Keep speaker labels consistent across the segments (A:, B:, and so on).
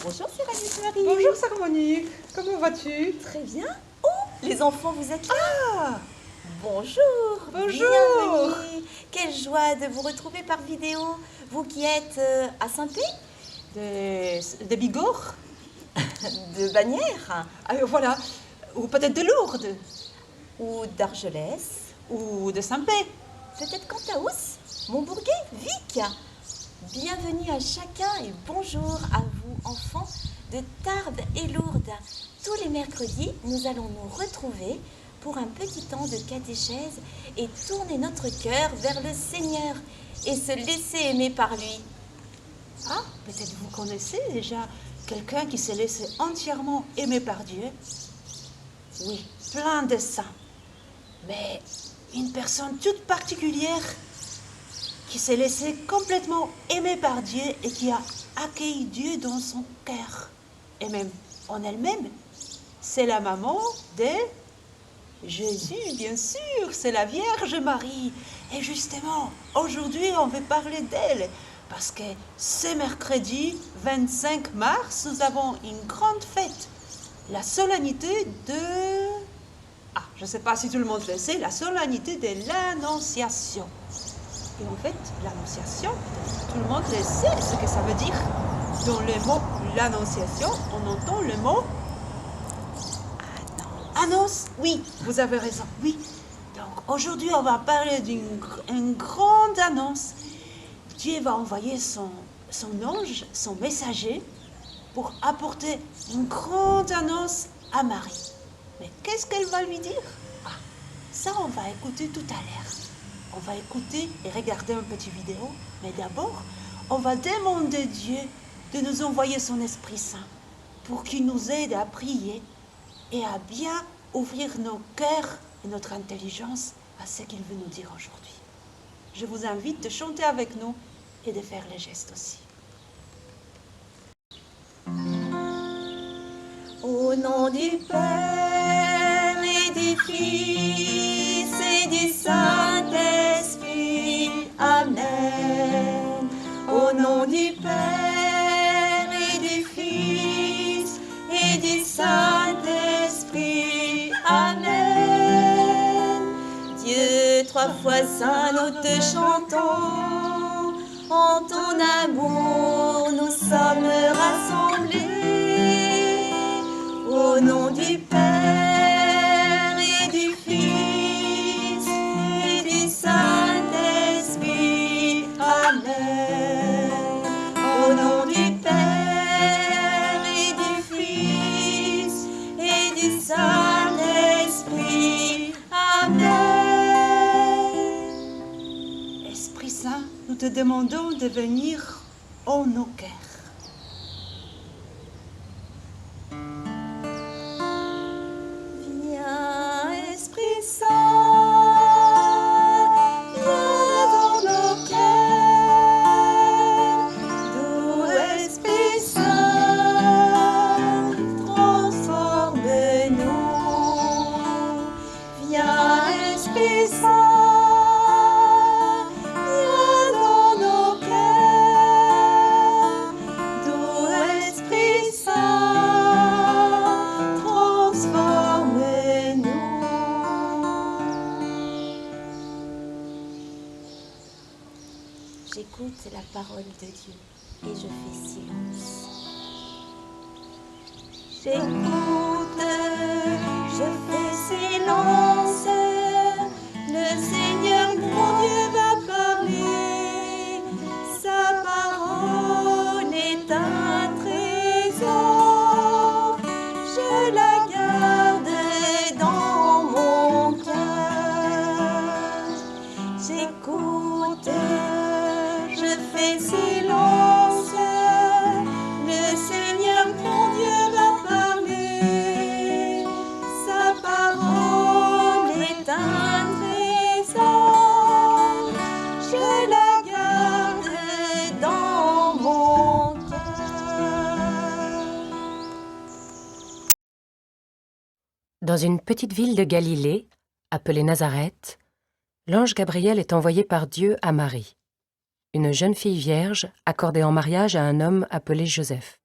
A: Bonjour Cyrus Marie.
B: Bonjour Sarah-Monique, comment vas-tu?
A: Très bien. Oh, les enfants, vous êtes là?
B: Ah,
A: Bonjour.
B: bonjour.
A: Bienvenue. Quelle joie de vous retrouver par vidéo. Vous qui êtes à Saint-Pé,
B: De Bigorre?
A: de Bagnères
B: Voilà, ou peut-être de Lourdes,
A: ou d'Argelès,
B: ou de Saint-Pé.
A: peut-être Cantaous, Montbourguet, Vic. Bienvenue à chacun et bonjour à vous enfants de Tarbes et Lourdes. Tous les mercredis, nous allons nous retrouver pour un petit temps de catéchèse et tourner notre cœur vers le Seigneur et se laisser aimer par lui.
B: Ah, peut-être vous connaissez déjà quelqu'un qui s'est laissé entièrement aimer par Dieu. Oui, plein de saints. Mais une personne toute particulière qui s'est laissée complètement aimer par Dieu et qui a accueilli Dieu dans son cœur et même en elle-même. C'est la maman de Jésus, bien sûr, c'est la Vierge Marie. Et justement, aujourd'hui, on veut parler d'elle parce que ce mercredi 25 mars, nous avons une grande fête, la solennité de... Ah, je ne sais pas si tout le monde le sait, la solennité de l'Annonciation. Et en fait, l'Annonciation, tout le monde le sait ce que ça veut dire. Dans le mot l'Annonciation, on entend le mot annonce. Oui, vous avez raison, oui. Donc aujourd'hui, on va parler d'une grande annonce. Dieu va envoyer son ange, son messager, pour apporter une grande annonce à Marie. Mais qu'est-ce qu'elle va lui dire? Ah, ça, on va écouter tout à l'heure. On va écouter et regarder une petite vidéo. Mais d'abord, on va demander Dieu de nous envoyer son Esprit Saint pour qu'il nous aide à prier et à bien ouvrir nos cœurs et notre intelligence à ce qu'il veut nous dire aujourd'hui. Je vous invite de chanter avec nous et de faire les gestes aussi.
A: Au nom du Père et du Fils et du Saint-Esprit, Amen. Au nom du Père et du Fils et du Saint-Esprit, Amen. Dieu, trois fois saint, nous te chantons. En ton amour, nous sommes rassemblés. Au nom du Père et du Fils et du Saint-Esprit, Amen. Au nom du Père et du Fils et du Saint-Esprit, Amen.
B: Esprit Saint, nous te demandons de venir en nos cœurs.
A: Viens, Esprit Saint, viens dans nos cœurs. Doux Esprit Saint, transforme-nous. Viens, Esprit Saint, viens dans nos cœurs. Doux Esprit Saint, transforme-nous. J'écoute la parole de Dieu et je fais silence. J'écoute, je fais silence. Le Seigneur mon Dieu va parler. Sa parole est un trésor. Je la garde dans mon cœur. J'écoute, je fais silence. Le Seigneur mon Dieu va parler. Sa parole est un trésor. Je la garde dans mon cœur.
C: Dans une petite ville de Galilée, appelée Nazareth, l'ange Gabriel est envoyé par Dieu à Marie, une jeune fille vierge accordée en mariage à un homme appelé Joseph.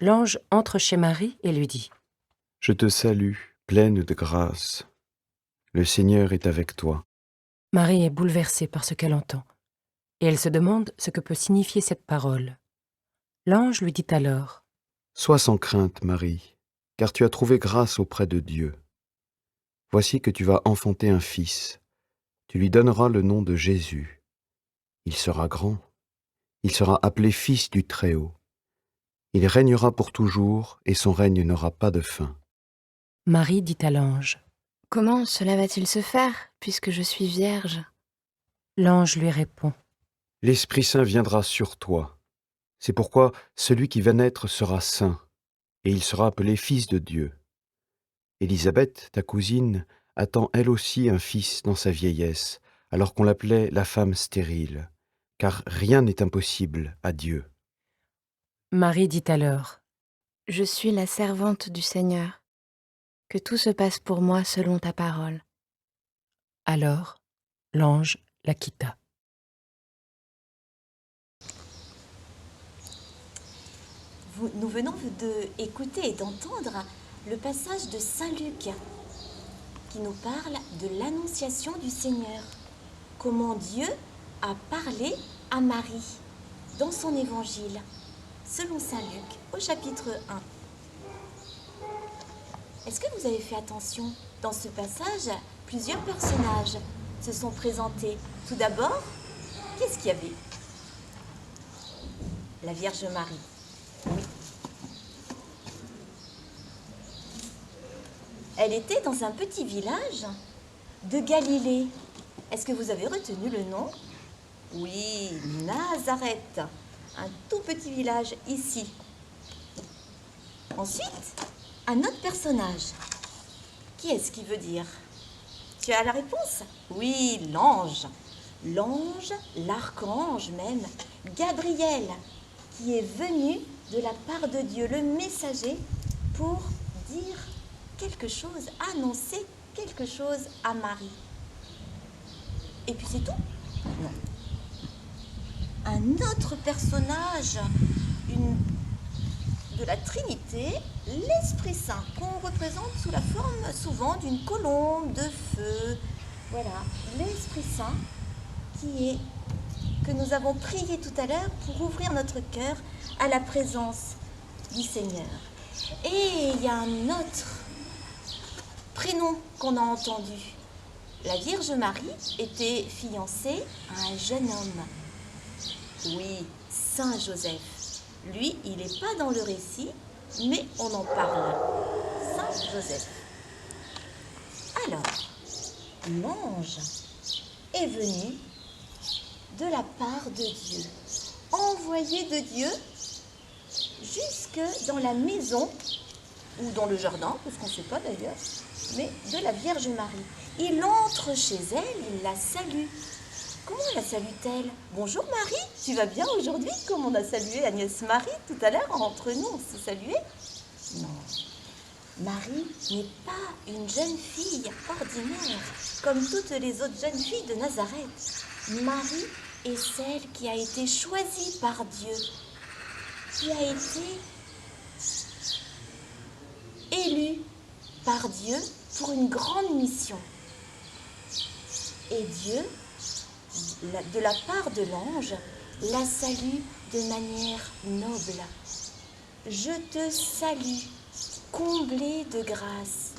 C: l'ange entre chez Marie et lui dit
D: « Je te salue, pleine de grâce. Le Seigneur est avec toi. »
C: Marie est bouleversée par ce qu'elle entend, et elle se demande ce que peut signifier cette parole. L'ange lui dit alors
D: « Sois sans crainte, Marie, car tu as trouvé grâce auprès de Dieu. Voici que tu vas enfanter un fils. Tu lui donneras le nom de Jésus. Il sera grand. Il sera appelé Fils du Très-Haut. Il régnera pour toujours, et son règne n'aura pas de fin. »
C: Marie dit à l'ange
E: Comment cela va-t-il se faire, puisque je suis vierge ?
C: L'ange lui répond
D: L'Esprit Saint viendra sur toi. C'est pourquoi celui qui va naître sera saint, et il sera appelé Fils de Dieu. Élisabeth, ta cousine, attend elle aussi un fils dans sa vieillesse, alors qu'on l'appelait la femme stérile, car rien n'est impossible à Dieu.
C: Marie dit alors
E: Je suis la servante du Seigneur. Que tout se passe pour moi selon ta parole.
C: Alors, l'ange la quitta.
A: Nous venons d'écouter et d'entendre le passage de Saint Luc qui nous parle de l'annonciation du Seigneur. Comment Dieu a parlé à Marie dans son évangile, selon Saint Luc, au chapitre 1. Est-ce que vous avez fait attention? Dans ce passage, plusieurs personnages se sont présentés. Tout d'abord, qu'est-ce qu'il y avait? La Vierge Marie. Oui. Elle était dans un petit village de Galilée. Est-ce que vous avez retenu le nom? Oui, Nazareth. Un tout petit village ici. Ensuite, un autre personnage. Qui est-ce qui veut dire? Tu as la réponse? Oui, l'ange. L'ange, l'archange même, Gabriel, qui est venu de la part de Dieu, le messager, pour dire quelque chose, annoncer quelque chose à Marie. Et puis c'est tout? Non. Un autre personnage de la Trinité, l'Esprit Saint, qu'on représente sous la forme souvent d'une colombe de feu. Voilà, l'Esprit Saint que nous avons prié tout à l'heure pour ouvrir notre cœur à la présence du Seigneur. Et il y a un autre prénom qu'on a entendu. La Vierge Marie était fiancée à un jeune homme. Oui, Saint Joseph. Lui, il n'est pas dans le récit, mais on en parle. Saint Joseph. Alors, l'ange est venu de la part de Dieu, envoyé de Dieu jusque dans la maison, ou dans le jardin, parce qu'on ne sait pas d'ailleurs, mais de la Vierge Marie. Il entre chez elle, il la salue. Comment la salue-t-elle? Bonjour Marie, tu vas bien aujourd'hui? Comme on a salué Agnès Marie tout à l'heure, entre nous, on s'est salué? Non. Marie n'est pas une jeune fille ordinaire, comme toutes les autres jeunes filles de Nazareth. Marie est celle qui a été choisie par Dieu, qui a été élue par Dieu pour une grande mission. Et Dieu, de la part de l'ange, la salue de manière noble. Je te salue, comblée de grâce.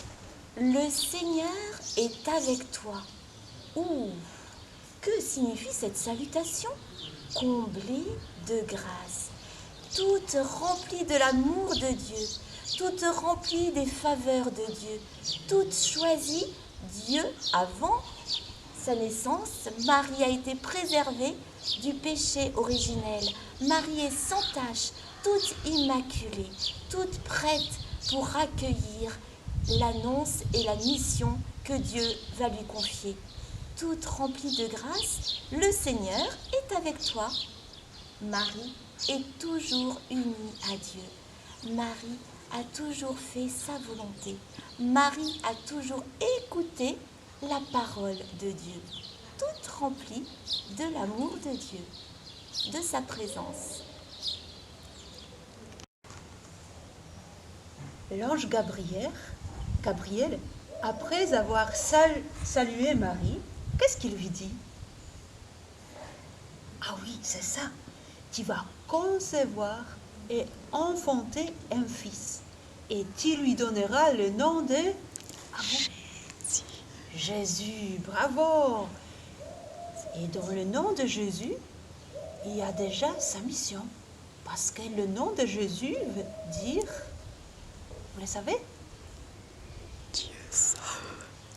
A: Le Seigneur est avec toi. Ouh, que signifie cette salutation? Comblée de grâce, toute remplie de l'amour de Dieu, toute remplie des faveurs de Dieu, toute choisie. Dieu, avant sa naissance, Marie a été préservée du péché originel. Marie est sans tache, toute immaculée, toute prête pour accueillir l'annonce et la mission que Dieu va lui confier. Toute remplie de grâce, le Seigneur est avec toi. Marie est toujours unie à Dieu. Marie a toujours fait sa volonté. Marie a toujours écouté la parole de Dieu, toute remplie de l'amour de Dieu, de sa présence.
B: l'ange Gabriel, après avoir salué Marie, qu'est-ce qu'il lui dit? Ah oui, c'est ça. Tu vas concevoir et enfanter un fils. Et tu lui donneras le nom de... Ah bon? Jésus, bravo! Et dans le nom de Jésus, il y a déjà sa mission. Parce que le nom de Jésus veut dire... Vous le savez?
E: Dieu sauve.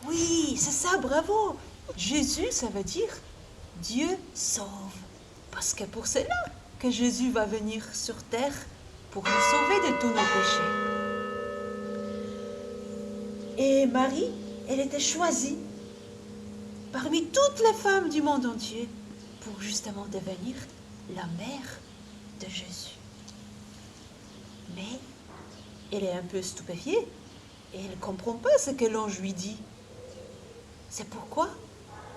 B: Oui, c'est ça, bravo! Jésus, ça veut dire Dieu sauve. Parce que pour cela que Jésus va venir sur terre pour nous sauver de tous nos péchés. Et Marie, elle était choisie parmi toutes les femmes du monde entier pour justement devenir la mère de Jésus. Mais elle est un peu stupéfiée et elle ne comprend pas ce que l'ange lui dit. C'est pourquoi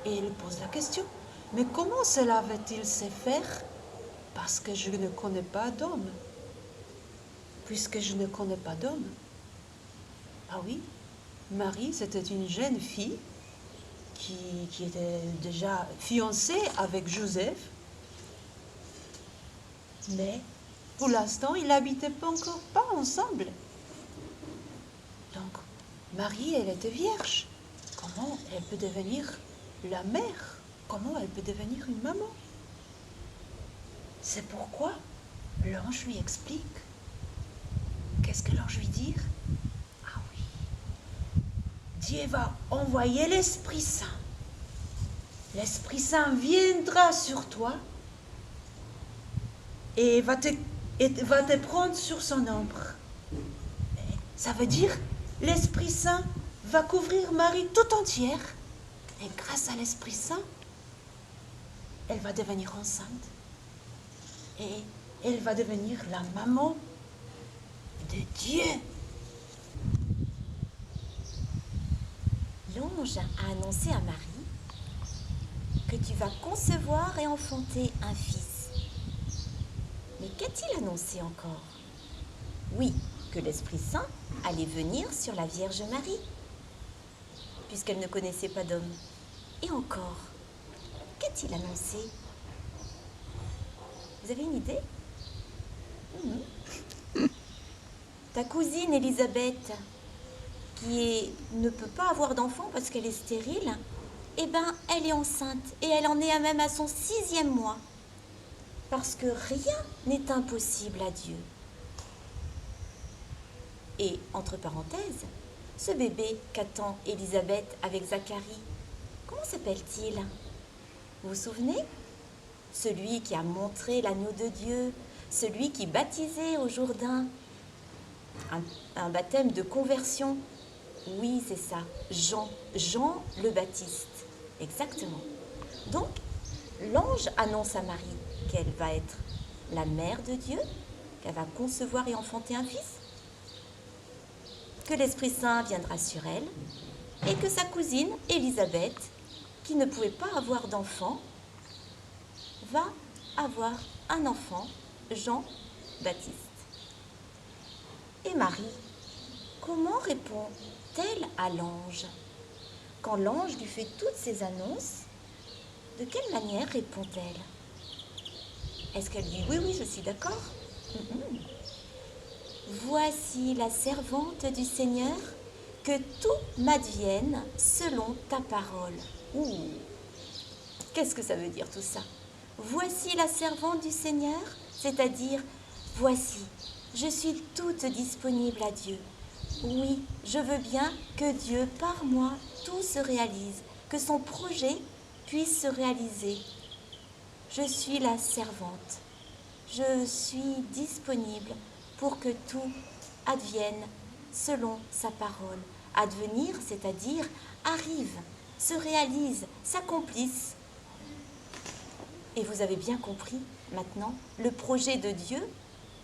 B: elle pose la question. Mais comment cela va-t-il se faire? Parce que je ne connais pas d'homme. Puisque je ne connais pas d'homme. Ah oui, Marie, c'était une jeune fille qui était déjà fiancée avec Joseph. Mais pour l'instant, ils n'habitaient encore pas ensemble. Donc, Marie, elle était vierge. Comment elle peut devenir la mère? Comment elle peut devenir une maman? C'est pourquoi l'ange lui explique. Qu'est-ce que l'ange lui dit? Ah oui, Dieu va envoyer l'Esprit Saint. L'Esprit Saint viendra sur toi et va te prendre sur son ombre. Ça veut dire l'Esprit Saint va couvrir Marie tout entière. Et grâce à l'Esprit Saint, elle va devenir enceinte. Et elle va devenir la maman de Dieu.
A: L'ange a annoncé à Marie que tu vas concevoir et enfanter un fils. Mais qu'a-t-il annoncé encore? Oui, que l'Esprit Saint allait venir sur la Vierge Marie, puisqu'elle ne connaissait pas d'homme. Et encore, qu'a-t-il annoncé? Vous avez une idée? Ta cousine Élisabeth, ne peut pas avoir d'enfant parce qu'elle est stérile, eh bien, elle est enceinte et elle en est même à son 6e mois. Parce que rien n'est impossible à Dieu. Et, entre parenthèses, ce bébé qu'attend Élisabeth avec Zacharie, comment s'appelle-t-il? Vous vous souvenez? Celui qui a montré l'agneau de Dieu, celui qui baptisait au Jourdain. Un baptême de conversion. Oui, c'est ça, Jean le Baptiste. Exactement. Donc, l'ange annonce à Marie qu'elle va être la mère de Dieu, qu'elle va concevoir et enfanter un fils, que l'Esprit Saint viendra sur elle, et que sa cousine, Élisabeth, qui ne pouvait pas avoir d'enfant, va avoir un enfant, Jean-Baptiste. Et Marie, comment répond-elle à l'ange? Quand l'ange lui fait toutes ces annonces, de quelle manière répond-elle? Est-ce qu'elle dit oui, je suis d'accord? Voici la servante du Seigneur, que tout m'advienne selon ta parole. Qu'est-ce que ça veut dire tout ça? Voici la servante du Seigneur, c'est-à-dire, voici, je suis toute disponible à Dieu. Oui, je veux bien que Dieu, par moi, tout se réalise, que son projet puisse se réaliser. Je suis la servante. Je suis disponible pour que tout advienne selon sa parole. Advenir, c'est-à-dire arrive, se réalise, s'accomplisse. Et vous avez bien compris, maintenant, le projet de Dieu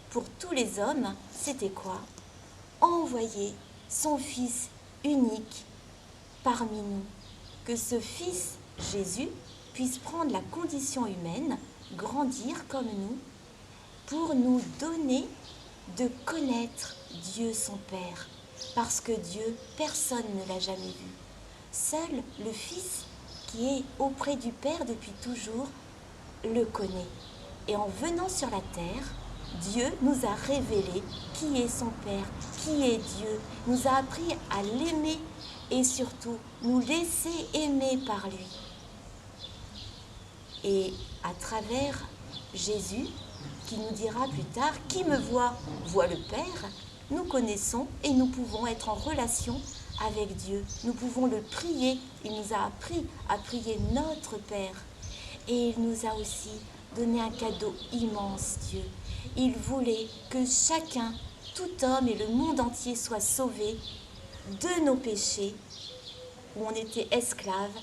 A: pour tous les hommes, c'était quoi? Envoyer son Fils unique parmi nous. Que ce Fils, Jésus, puisse prendre la condition humaine, grandir comme nous, pour nous donner de connaître Dieu son Père, parce que Dieu, personne ne l'a jamais vu. Seul le Fils, qui est auprès du Père depuis toujours, le connaît. Et en venant sur la terre, Dieu nous a révélé qui est son Père, qui est Dieu, nous a appris à l'aimer et surtout nous laisser aimer par lui. Et à travers Jésus, qui nous dira plus tard « Qui me voit, voit le Père », nous connaissons et nous pouvons être en relation avec Dieu. Nous pouvons le prier. Il nous a appris à prier notre Père. Et il nous a aussi donné un cadeau immense, Dieu. Il voulait que chacun, tout homme et le monde entier soient sauvés de nos péchés, où on était esclaves,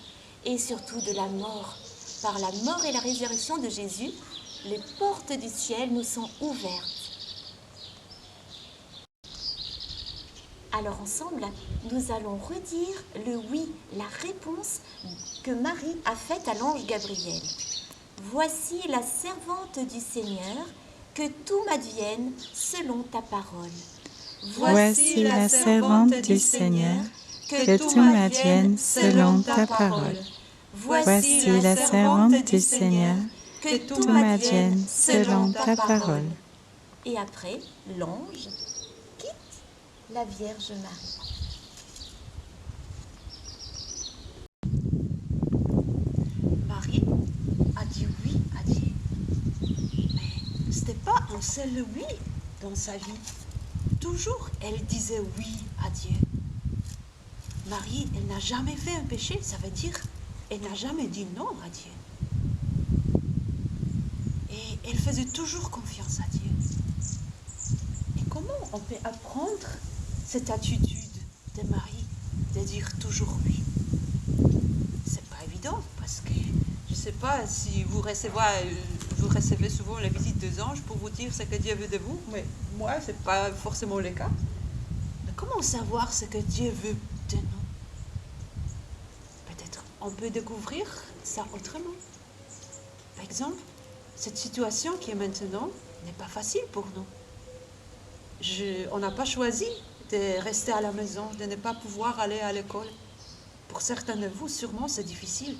A: et surtout de la mort. Par la mort et la résurrection de Jésus, les portes du ciel nous sont ouvertes. Alors ensemble, nous allons redire le oui, la réponse que Marie a faite à l'ange Gabriel. Voici la servante du Seigneur, que tout m'advienne selon ta parole.
F: Voici la servante du Seigneur, que tout m'advienne selon ta parole. Voici la servante du Seigneur, que tout m'advienne selon ta parole.
A: Et après, l'ange quitte la Vierge Marie.
B: Marie a dit oui à Dieu. Mais ce n'était pas un seul oui dans sa vie. Toujours, elle disait oui à Dieu. Marie, elle n'a jamais fait un péché, ça veut dire elle n'a jamais dit non à Dieu. Et elle faisait toujours confiance à Dieu. Et comment on peut apprendre cette attitude de Marie, de dire toujours oui? C'est pas évident, parce que je ne sais pas si vous recevez souvent la visite des anges pour vous dire ce que Dieu veut de vous, mais moi, ce n'est pas forcément le cas. Mais comment savoir ce que Dieu veut de nous? Peut-être on peut découvrir ça autrement. Par exemple, cette situation qui est maintenant n'est pas facile pour nous. On n'a pas choisi de rester à la maison, de ne pas pouvoir aller à l'école. Pour certains de vous, sûrement, c'est difficile.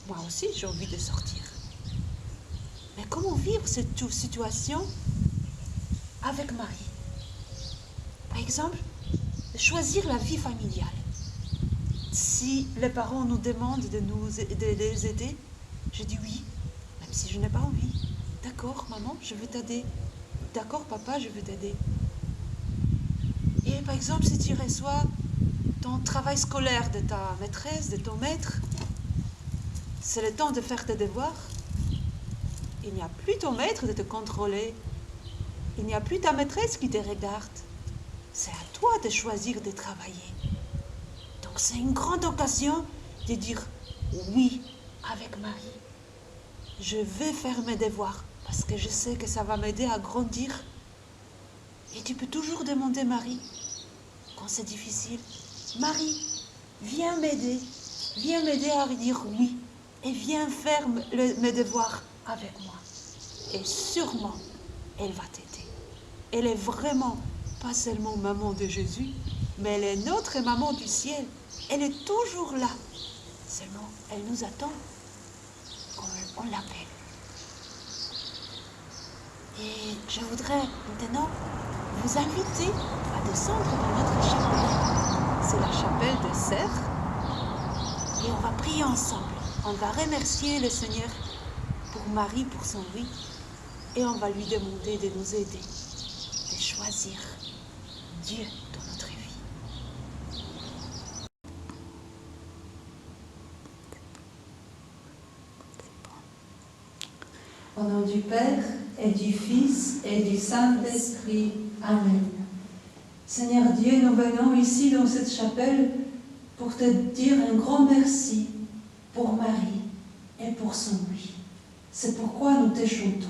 B: Moi aussi, j'ai envie de sortir. Mais comment vivre cette situation avec Marie? Par exemple, choisir la vie familiale. Si les parents nous demandent de les aider, je dis oui, même si je n'ai pas envie. D'accord, maman, je veux t'aider. D'accord, papa, je veux t'aider. Et par exemple, si tu reçois ton travail scolaire de ta maîtresse, de ton maître, c'est le temps de faire tes devoirs. Il n'y a plus ton maître de te contrôler. Il n'y a plus ta maîtresse qui te regarde. C'est à toi de choisir de travailler. Donc c'est une grande occasion de dire oui avec Marie. Je vais faire mes devoirs parce que je sais que ça va m'aider à grandir. Et tu peux toujours demander Marie quand c'est difficile. Marie, viens m'aider à dire oui et viens faire mes devoirs avec moi. Et sûrement, elle va t'aider. Elle est vraiment pas seulement maman de Jésus, mais elle est notre maman du ciel. Elle est toujours là. Seulement, elle nous attend qu'on l'appelle. Et je voudrais maintenant vous inviter à descendre dans notre chapelle. C'est la chapelle de Serres. Et on va prier ensemble. On va remercier le Seigneur pour Marie, pour son oui. Et on va lui demander de nous aider, de choisir Dieu dans notre vie.
G: Au nom du Père et du Fils et du Saint-Esprit. Amen. Seigneur Dieu, nous venons ici dans cette chapelle pour te dire un grand merci pour Marie et pour son oui. C'est pourquoi nous te chantons.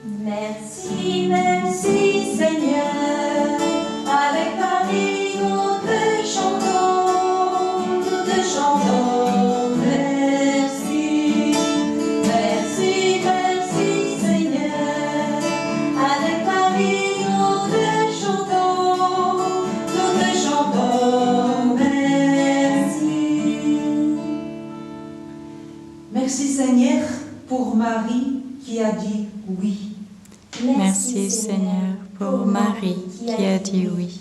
H: Merci, merci Seigneur, avec Marie nous te chantons, nous te chantons. Merci, merci, merci Seigneur,
G: pour Marie qui a dit oui.
F: Merci Seigneur pour Marie qui a dit oui.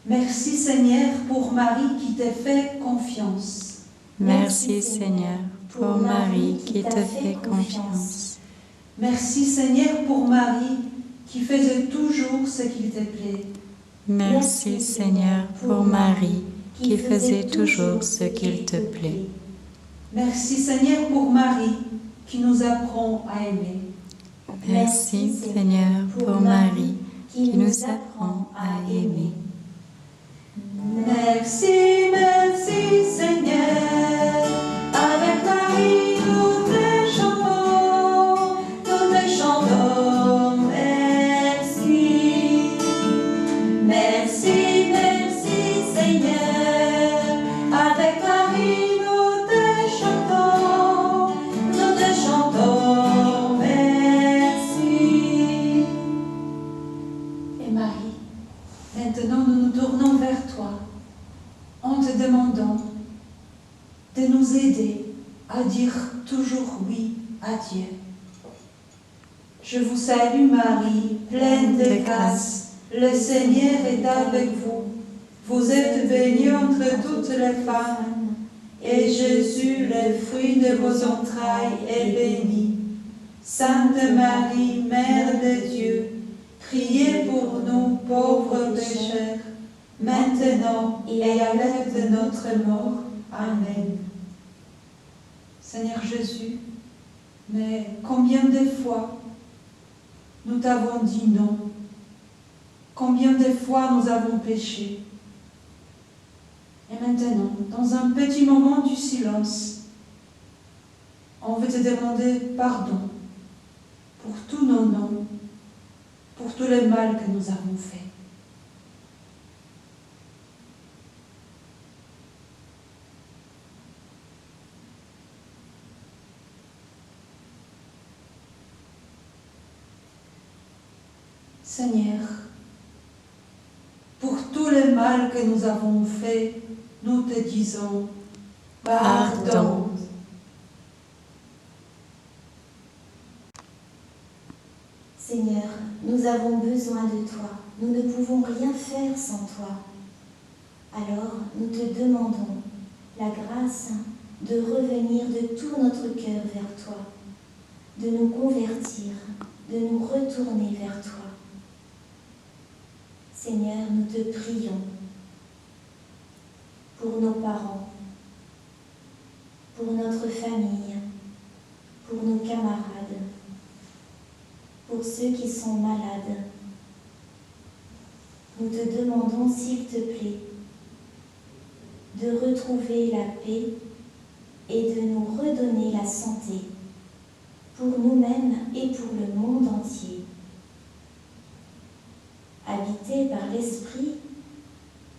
G: Merci Seigneur pour Marie qui t'a fait confiance.
F: Merci Seigneur pour Marie qui te fait confiance.
G: Merci Seigneur pour Marie qui faisait toujours ce qu'il te plaît.
F: Merci Seigneur pour Marie qui faisait toujours ce qu'il te plaît.
G: Merci Seigneur pour Marie qui nous apprend à aimer.
F: Merci Seigneur pour Marie qui nous apprend à aimer.
H: Merci, merci Seigneur, avec Marie nous te chantons, merci. Merci, merci Seigneur, avec Marie nous te chantons, merci.
G: Et Marie, maintenant nous nous tournons vers toi en te demandant de nous aider à dire toujours oui à Dieu. Je vous salue Marie, pleine de grâce, le Seigneur est avec vous. Vous êtes bénie entre toutes les femmes, et Jésus, le fruit de vos entrailles, est béni. Sainte Marie, Mère de Dieu, priez pour nous pauvres pécheurs, maintenant et à l'heure de notre mort. Amen. Seigneur Jésus, mais combien de fois nous t'avons dit non? Combien de fois nous avons péché? Et maintenant, dans un petit moment du silence, on veut te demander pardon pour tous nos noms, pour tout le mal que nous avons fait. Seigneur, pour tout le mal que nous avons fait, nous te disons pardon.
A: Seigneur, nous avons besoin de toi. Nous ne pouvons rien faire sans toi. Alors, nous te demandons la grâce de revenir de tout notre cœur vers toi, de nous convertir, de nous retourner vers toi. Seigneur, nous te prions pour nos parents, pour notre famille, pour nos camarades, pour ceux qui sont malades. Nous te demandons, s'il te plaît, de retrouver la paix et de nous redonner la santé pour nous-mêmes et pour le monde entier. Habité par l'Esprit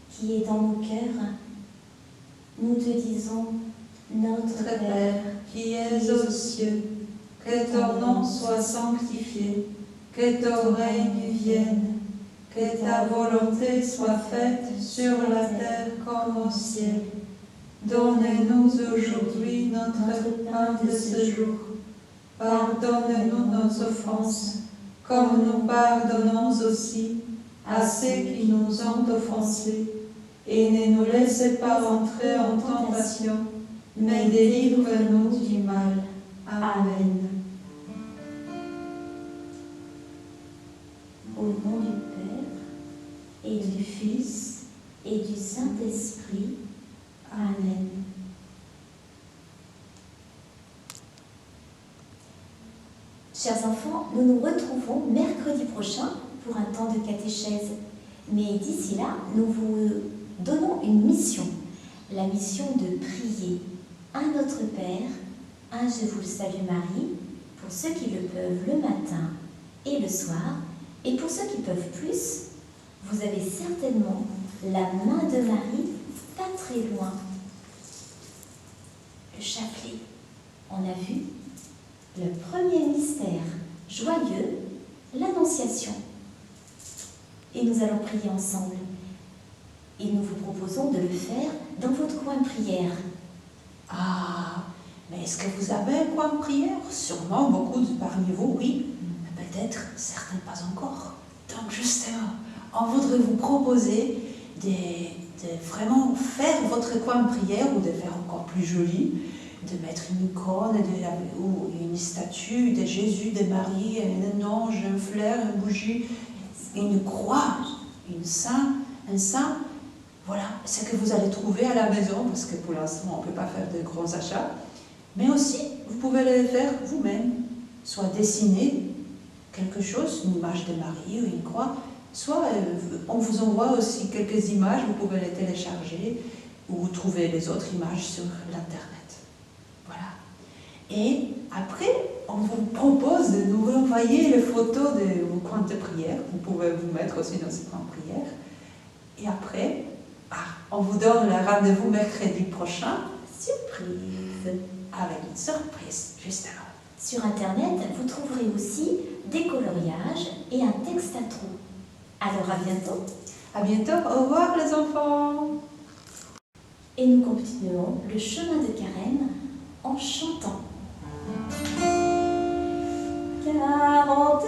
A: qui est dans nos cœurs, nous te disons, notre Père,
G: qui es aux cieux, que ton nom soit sanctifié, que ton règne vienne, que ta volonté soit faite sur la terre comme au ciel. Donne-nous aujourd'hui notre pain de ce jour. Pardonne-nous nos offenses, comme nous pardonnons aussi à ceux qui nous ont offensés. Et ne nous laisse pas entrer en tentation, mais délivre-nous du mal. Amen.
A: Au nom du Père, et du Fils, et du Saint-Esprit. Amen. Chers enfants, nous nous retrouvons mercredi prochain pour un temps de catéchèse. Mais d'ici là, nous vous donnons une mission. La mission de prier un Notre Père, un Je vous salue Marie, pour ceux qui le peuvent le matin et le soir. Et pour ceux qui peuvent plus, vous avez certainement la main de Marie pas très loin. Le chapelet, on a vu le premier mystère joyeux, l'Annonciation. Et nous allons prier ensemble. Et nous vous proposons de le faire dans votre coin de prière. Ah,
B: Mais est-ce que vous avez un coin de prière? Sûrement beaucoup parmi vous, oui. Mais peut-être certains pas encore. Donc justement, on voudrait vous proposer de vraiment faire votre coin de prière ou de faire encore plus joli, de mettre une icône ou une statue de Jésus, de Marie, un ange, un fleur, une bougie, une croix, un saint. Voilà ce que vous allez trouver à la maison, parce que pour l'instant on ne peut pas faire de grands achats. Mais aussi, vous pouvez le faire vous-même, soit dessiner quelque chose, une image de Marie ou une croix, soit on vous envoie aussi quelques images, vous pouvez les télécharger ou trouver les autres images sur l'internet. Voilà. Et après, on vous propose de nous envoyer les photos de vos coins de prière. Vous pouvez vous mettre aussi dans ces coins de prière. Et après, on vous donne le rendez-vous mercredi prochain.
A: Surprise!
B: Avec une surprise, juste avant.
A: Sur Internet, vous trouverez aussi des coloriages et un texte intro. Alors à bientôt!
B: À bientôt, au revoir les enfants!
A: Et nous continuons le chemin de Carême en chantant. 40